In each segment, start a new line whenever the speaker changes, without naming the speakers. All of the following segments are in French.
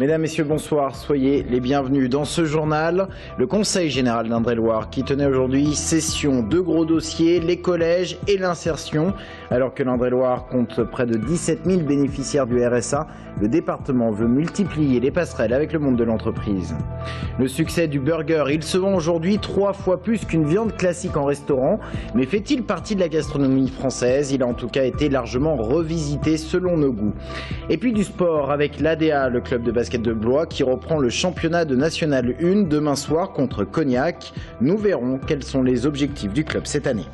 Mesdames, Messieurs, bonsoir. Soyez les bienvenus dans ce journal. Le Conseil général d'Indre-et-Loire qui tenait aujourd'hui session, deux gros dossiers, les collèges et l'insertion. Alors que l'Indre-et-Loire compte près de 17 000 bénéficiaires du RSA, le département veut multiplier les passerelles avec le monde de l'entreprise. Le succès du burger, il se vend aujourd'hui 3 fois plus qu'une viande classique en restaurant. Mais fait-il partie de la gastronomie française? Il a en tout cas été largement revisité selon nos goûts. Et puis du sport avec l'ADA, le club de basket de Blois, qui reprend le championnat de National 1 demain soir contre Cognac. Nous verrons quels sont les objectifs du club cette année.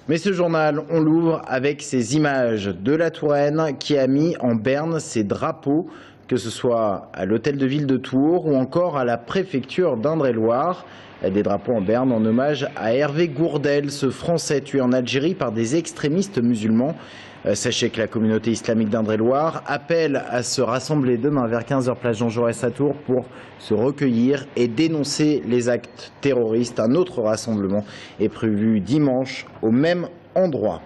Mais ce journal, on l'ouvre avec ces images de la Touraine qui a mis en berne ses drapeaux, que ce soit à l'hôtel de ville de Tours ou encore à la préfecture d'Indre-et-Loire. Des drapeaux en berne en hommage à Hervé Gourdel, ce Français tué en Algérie par des extrémistes musulmans. Sachez que la communauté islamique d'Indre-et-Loire appelle à se rassembler demain vers 15h place Jean Jaurès à Tours pour se recueillir et dénoncer les actes terroristes. Un autre rassemblement est prévu dimanche au même endroit.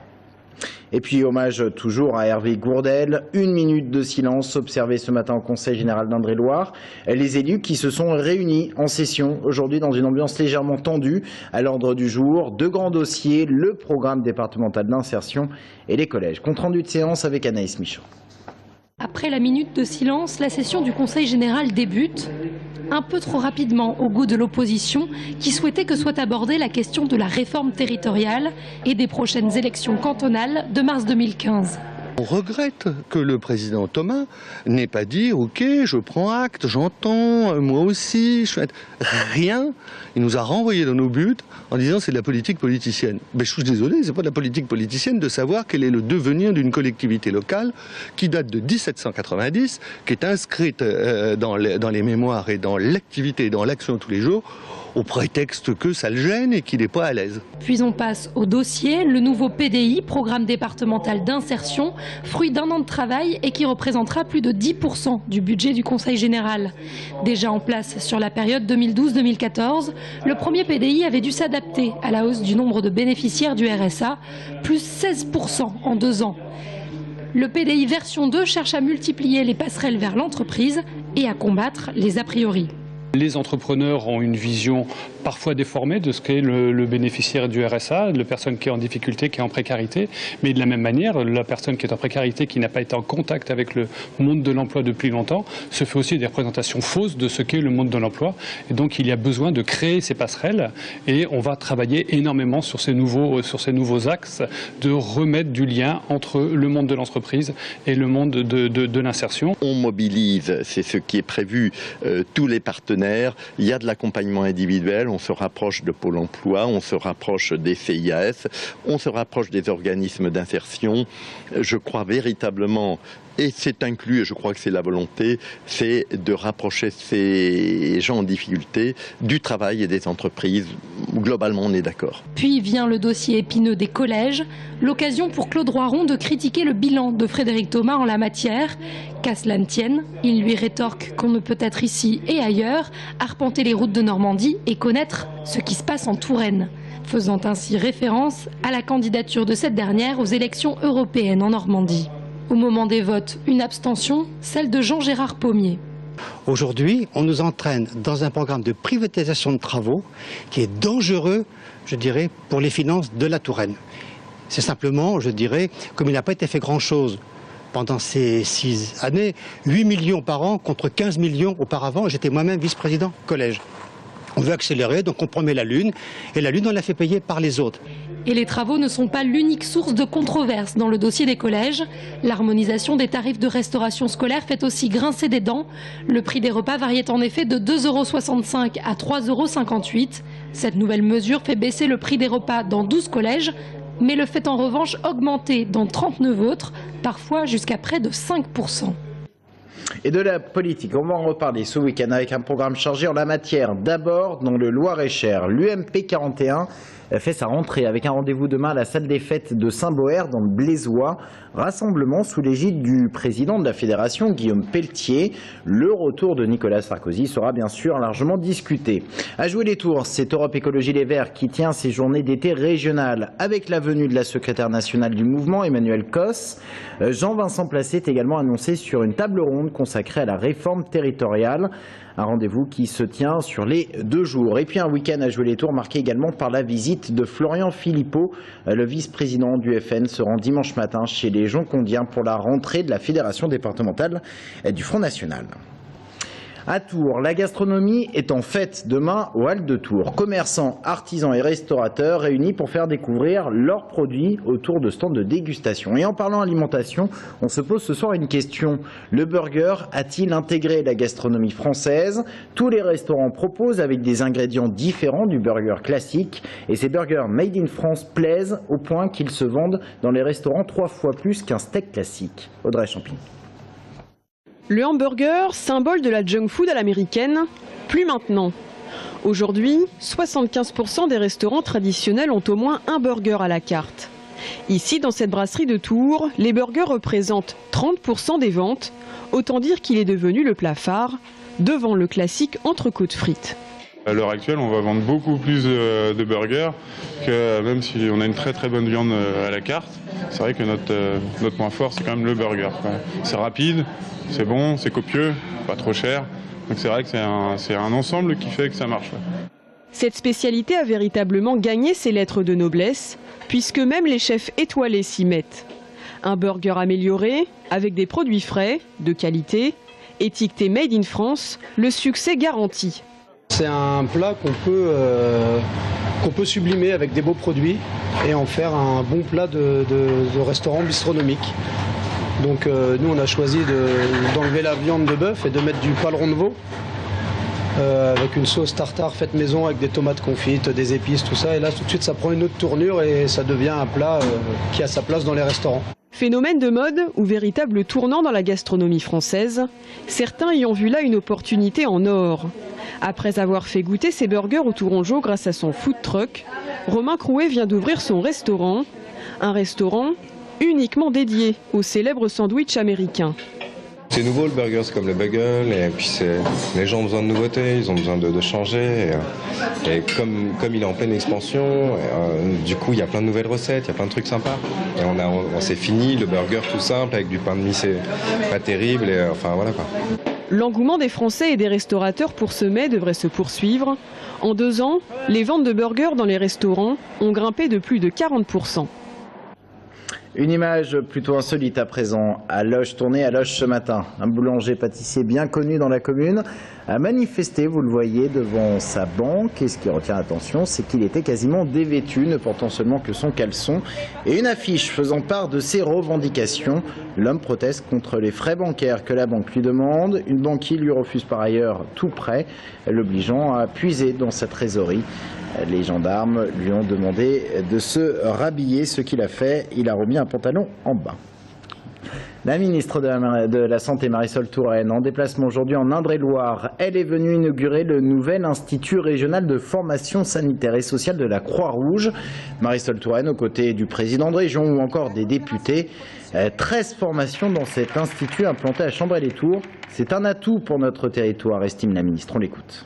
Et puis hommage toujours à Hervé Gourdel, 1 minute de silence observé ce matin au Conseil général d'Indre-et-Loire. Les élus qui se sont réunis en session aujourd'hui dans une ambiance légèrement tendue. À l'ordre du jour, 2 grands dossiers, le programme départemental d'insertion et les collèges. Compte rendu de séance avec Anaïs Michaud.
Après la minute de silence, la session du Conseil général débute. Un peu trop rapidement au goût de l'opposition qui souhaitait que soit abordée la question de la réforme territoriale et des prochaines élections cantonales de mars 2015.
On regrette que le président Thomas n'ait pas dit « Ok, je prends acte, j'entends, moi aussi, je fais rien ». Il nous a renvoyés dans nos buts en disant « C'est de la politique politicienne ». Mais je suis désolé, c'est pas de la politique politicienne de savoir quel est le devenir d'une collectivité locale qui date de 1790, qui est inscrite dans les mémoires et dans l'activité et dans l'action de tous les jours, au prétexte que ça le gêne et qu'il n'est pas à l'aise.
Puis on passe au dossier, le nouveau PDI, Programme départemental d'insertion, fruit d'un an de travail et qui représentera plus de 10% du budget du Conseil général. Déjà en place sur la période 2012-2014, le premier PDI avait dû s'adapter à la hausse du nombre de bénéficiaires du RSA, plus 16% en 2 ans. Le PDI version 2 cherche à multiplier les passerelles vers l'entreprise et à combattre les a priori.
Les entrepreneurs ont une vision parfois déformée de ce qu'est le bénéficiaire du RSA, la personne qui est en difficulté, qui est en précarité. Mais de la même manière, la personne qui est en précarité, qui n'a pas été en contact avec le monde de l'emploi depuis longtemps, se fait aussi des représentations fausses de ce qu'est le monde de l'emploi. Et donc il y a besoin de créer ces passerelles et on va travailler énormément sur ces nouveaux axes, de remettre du lien entre le monde de l'entreprise et le monde de l'insertion.
On mobilise, c'est ce qui est prévu, tous les partenaires. Il y a de l'accompagnement individuel, on se rapproche de Pôle emploi, on se rapproche des CIAS, on se rapproche des organismes d'insertion. Je crois véritablement, et c'est inclus, et je crois que c'est la volonté, c'est de rapprocher ces gens en difficulté du travail et des entreprises. Globalement, on est d'accord.
Puis vient le dossier épineux des collèges, l'occasion pour Claude Roiron de critiquer le bilan de Frédéric Thomas en la matière. Qu'à cela ne tienne, il lui rétorque qu'on ne peut être ici et ailleurs, arpenter les routes de Normandie et connaître ce qui se passe en Touraine, faisant ainsi référence à la candidature de cette dernière aux élections européennes en Normandie. Au moment des votes, une abstention, celle de Jean-Gérard Pommier.
Aujourd'hui, on nous entraîne dans un programme de privatisation de travaux qui est dangereux, je dirais, pour les finances de la Touraine. C'est simplement, je dirais, comme il n'a pas été fait grand-chose pendant ces 6 années, 8 millions par an contre 15 millions auparavant, j'étais moi-même vice-président collège. On veut accélérer, donc on promet la Lune, et la Lune on la fait payer par les autres.
Et les travaux ne sont pas l'unique source de controverse dans le dossier des collèges. L'harmonisation des tarifs de restauration scolaire fait aussi grincer des dents. Le prix des repas variait en effet de 2,65 € à 3,58 €. Cette nouvelle mesure fait baisser le prix des repas dans 12 collèges, mais le fait en revanche augmenter dans 39 autres, parfois jusqu'à près de 5%.
Et de la politique, on va en reparler ce week-end avec un programme chargé en la matière. D'abord, dans le Loir-et-Cher, l'UMP 41 fait sa rentrée avec un rendez-vous demain à la salle des fêtes de Saint-Boër dans le Blésois. Rassemblement sous l'égide du président de la fédération, Guillaume Pelletier. Le retour de Nicolas Sarkozy sera bien sûr largement discuté. À jouer les tours, c'est Europe Écologie Les Verts qui tient ses journées d'été régionales avec la venue de la secrétaire nationale du mouvement, Emmanuel Cos. Jean-Vincent Placé est également annoncé sur une table ronde consacrée à la réforme territoriale. Un rendez-vous qui se tient sur les 2 jours. Et puis un week-end à jouer les tours marqué également par la visite de Florian Philippot. Le vice-président du FN se rend dimanche matin chez les Joncondiens pour la rentrée de la Fédération départementale du Front National. À Tours, la gastronomie est en fête demain aux Halles de Tours. Commerçants, artisans et restaurateurs réunis pour faire découvrir leurs produits autour de stands de dégustation. Et en parlant alimentation, on se pose ce soir une question. Le burger a-t-il intégré la gastronomie française? Tous les restaurants proposent avec des ingrédients différents du burger classique. Et ces burgers made in France plaisent au point qu'ils se vendent dans les restaurants 3 fois plus qu'un steak classique. Audrey Champigny.
Le hamburger, symbole de la junk food à l'américaine, plus maintenant. Aujourd'hui, 75% des restaurants traditionnels ont au moins un burger à la carte. Ici, dans cette brasserie de Tours, les burgers représentent 30% des ventes. Autant dire qu'il est devenu le plat phare, devant le classique entrecôte frites.
À l'heure actuelle, on va vendre beaucoup plus de burgers que même si on a une très très bonne viande à la carte. C'est vrai que notre point fort, c'est quand même le burger. C'est rapide, c'est bon, c'est copieux, pas trop cher. Donc c'est vrai que c'est un ensemble qui fait que ça marche.
Cette spécialité a véritablement gagné ses lettres de noblesse, puisque même les chefs étoilés s'y mettent. Un burger amélioré, avec des produits frais, de qualité, étiqueté Made in France, le succès garanti.
C'est un plat qu'on peut sublimer avec des beaux produits et en faire un bon plat de restaurant bistronomique. Donc nous on a choisi d'enlever la viande de bœuf et de mettre du paleron de veau avec une sauce tartare faite maison avec des tomates confites, des épices, tout ça. Et là tout de suite ça prend une autre tournure et ça devient un plat qui a sa place dans les restaurants.
Phénomène de mode ou véritable tournant dans la gastronomie française, certains y ont vu là une opportunité en or. Après avoir fait goûter ses burgers au Tourangeau grâce à son food truck, Romain Crouet vient d'ouvrir son restaurant. Un restaurant uniquement dédié au célèbre sandwich américain.
C'est nouveau le burger, c'est comme le bagel, et puis les gens ont besoin de nouveautés, ils ont besoin de changer. Et comme il est en pleine expansion, du coup il y a plein de nouvelles recettes, il y a plein de trucs sympas. Et on s'est fini le burger tout simple avec du pain de mie, c'est pas terrible, et enfin voilà quoi.
L'engouement des Français et des restaurateurs pour ce mets devrait se poursuivre. En 2 ans, les ventes de burgers dans les restaurants ont grimpé de plus de 40%.
Une image plutôt insolite à présent, à Loches, tournée à Loches ce matin. Un boulanger-pâtissier bien connu dans la commune a manifesté, vous le voyez, devant sa banque. Et ce qui retient l'attention, c'est qu'il était quasiment dévêtu, ne portant seulement que son caleçon. Et une affiche faisant part de ses revendications. L'homme proteste contre les frais bancaires que la banque lui demande. Une banque qui lui refuse par ailleurs tout prêt, l'obligeant à puiser dans sa trésorerie. Les gendarmes lui ont demandé de se rhabiller, ce qu'il a fait. Il a remis un pantalon en bas. La ministre de la Santé, Marisol Touraine, en déplacement aujourd'hui en Indre-et-Loire. Elle est venue inaugurer le nouvel Institut régional de formation sanitaire et sociale de la Croix-Rouge. Marisol Touraine, aux côtés du président de région ou encore des députés. 13 formations dans cet institut implanté à Chambray-les-Tours. C'est un atout pour notre territoire, estime la ministre. On l'écoute.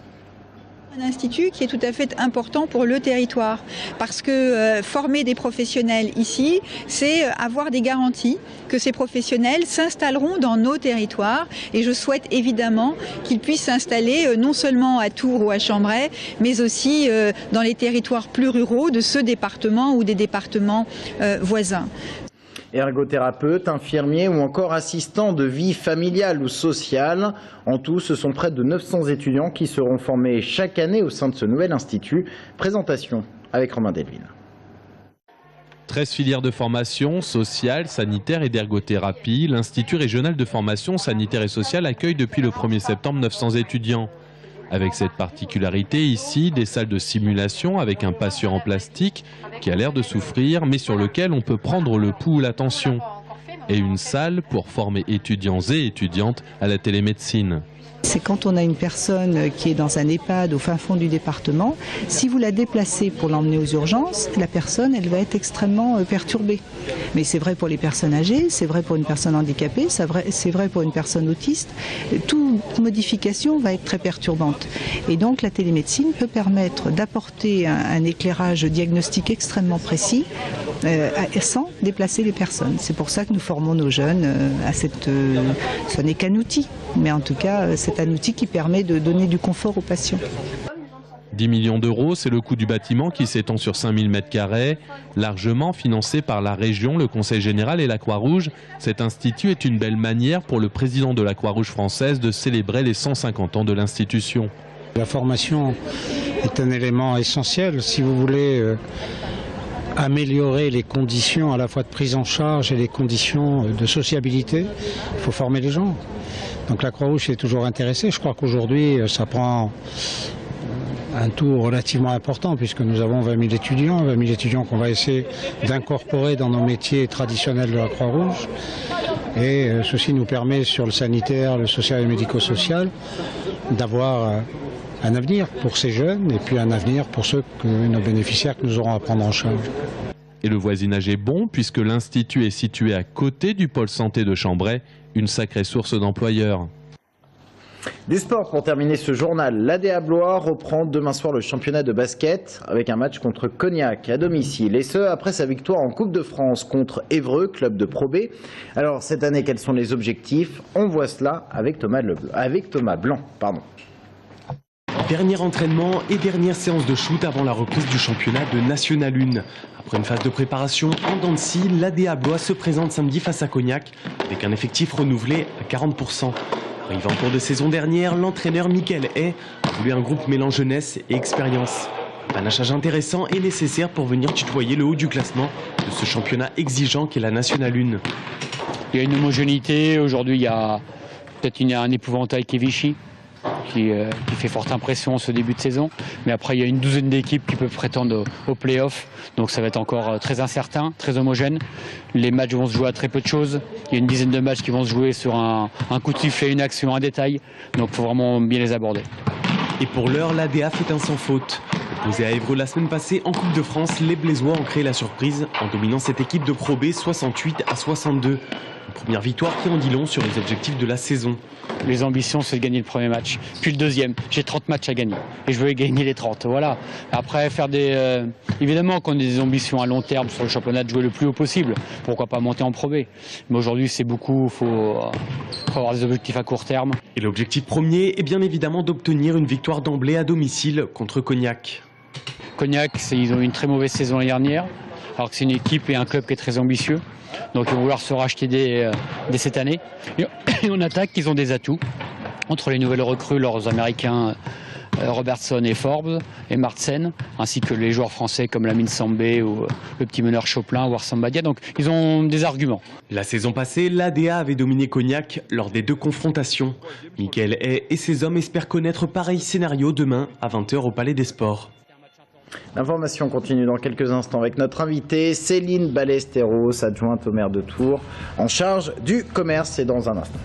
Un institut qui est tout à fait important pour le territoire parce que former des professionnels ici, c'est avoir des garanties que ces professionnels s'installeront dans nos territoires et je souhaite évidemment qu'ils puissent s'installer non seulement à Tours ou à Chambray, mais aussi dans les territoires plus ruraux de ce département ou des départements voisins.
Ergothérapeutes, infirmiers ou encore assistants de vie familiale ou sociale. En tout, ce sont près de 900 étudiants qui seront formés chaque année au sein de ce nouvel institut. Présentation avec Romain Delville.
13 filières de formation, sociale, sanitaire et d'ergothérapie. L'Institut régional de formation sanitaire et sociale accueille depuis le 1er septembre 900 étudiants. Avec cette particularité ici, des salles de simulation avec un patient en plastique qui a l'air de souffrir mais sur lequel on peut prendre le pouls ou la tension. Et une salle pour former étudiants et étudiantes à la télémédecine.
C'est quand on a une personne qui est dans un EHPAD au fin fond du département, si vous la déplacez pour l'emmener aux urgences, la personne, elle va être extrêmement perturbée. Mais c'est vrai pour les personnes âgées, c'est vrai pour une personne handicapée, c'est vrai pour une personne autiste. Toute modification va être très perturbante. Et donc la télémédecine peut permettre d'apporter un éclairage diagnostique extrêmement précis sans déplacer les personnes. C'est pour ça que nous formons nos jeunes à cette... ce n'est qu'un outil, mais en tout cas c'est un outil qui permet de donner du confort aux patients.
10 millions d'euros, c'est le coût du bâtiment qui s'étend sur 5000 m², largement financé par la région, le Conseil général et la Croix-Rouge. Cet institut est une belle manière pour le président de la Croix-Rouge française de célébrer les 150 ans de l'institution.
La formation est un élément essentiel si vous voulez améliorer les conditions à la fois de prise en charge et les conditions de sociabilité. Il faut former les gens. Donc la Croix-Rouge est toujours intéressée. Je crois qu'aujourd'hui, ça prend un tour relativement important puisque nous avons 20 000 étudiants qu'on va essayer d'incorporer dans nos métiers traditionnels de la Croix-Rouge. Et ceci nous permet sur le sanitaire, le social et médico-social d'avoir un avenir pour ces jeunes et puis un avenir pour nos bénéficiaires que nous aurons à prendre en charge.
Et le voisinage est bon puisque l'Institut est situé à côté du pôle santé de Chambray, une sacrée source d'employeurs.
Du sport pour terminer ce journal. L'ADA Blois reprend demain soir le championnat de basket avec un match contre Cognac à domicile. Et ce, après sa victoire en Coupe de France contre Évreux, club de Pro B. Alors cette année, quels sont les objectifs? On voit cela avec Thomas Blanc.
Dernier entraînement et dernière séance de shoot avant la reprise du championnat de National 1. Après une phase de préparation en dents de scie, l'ADA Blois se présente samedi face à Cognac avec un effectif renouvelé à 40%. Arrivé en cours de saison dernière, l'entraîneur Michael Hay a voulu un groupe mêlant jeunesse et expérience. Un panachage intéressant et nécessaire pour venir tutoyer le haut du classement de ce championnat exigeant qu'est la National 1.
Il y a une homogénéité. Aujourd'hui, il y a peut-être un épouvantail qui est Vichy. Qui fait forte impression ce début de saison. Mais après, il y a une douzaine d'équipes qui peuvent prétendre au play-off. Donc ça va être encore très incertain, très homogène. Les matchs vont se jouer à très peu de choses. Il y a une dizaine de matchs qui vont se jouer sur un coup de sifflet, une action, un détail. Donc il faut vraiment bien les aborder.
Et pour l'heure, l'ADA fait un sans faute. Opposé à Évreux la semaine passée en Coupe de France, les Blésois ont créé la surprise en dominant cette équipe de Pro B 68-62. Une première victoire qui en dit long sur les objectifs de la saison.
Les ambitions, c'est de gagner le premier match, puis le deuxième. J'ai 30 matchs à gagner et je veux gagner les 30. Voilà. Après, évidemment qu'on a des ambitions à long terme sur le championnat de jouer le plus haut possible. Pourquoi pas monter en Pro B? Mais aujourd'hui, c'est beaucoup. Faut avoir des objectifs à court terme.
Et l'objectif premier est bien évidemment d'obtenir une victoire d'emblée à domicile contre Cognac.
Cognac, ils ont eu une très mauvaise saison l'année dernière, alors que c'est une équipe et un club qui est très ambitieux. Donc ils vont vouloir se racheter dès cette année. Et on attaque, ils ont des atouts. Entre les nouvelles recrues, leurs Américains Robertson et Forbes et Martsen, ainsi que les joueurs français comme Lamine Sambé ou le petit meneur Choplin ou Arsène Badia. Donc ils ont des arguments.
La saison passée, l'ADA avait dominé Cognac lors des 2 confrontations. Michael Hay et ses hommes espèrent connaître pareil scénario demain à 20 h au Palais des Sports.
L'information continue dans quelques instants avec notre invitée Céline Ballesteros, adjointe au maire de Tours, en charge du commerce. C'est dans un instant.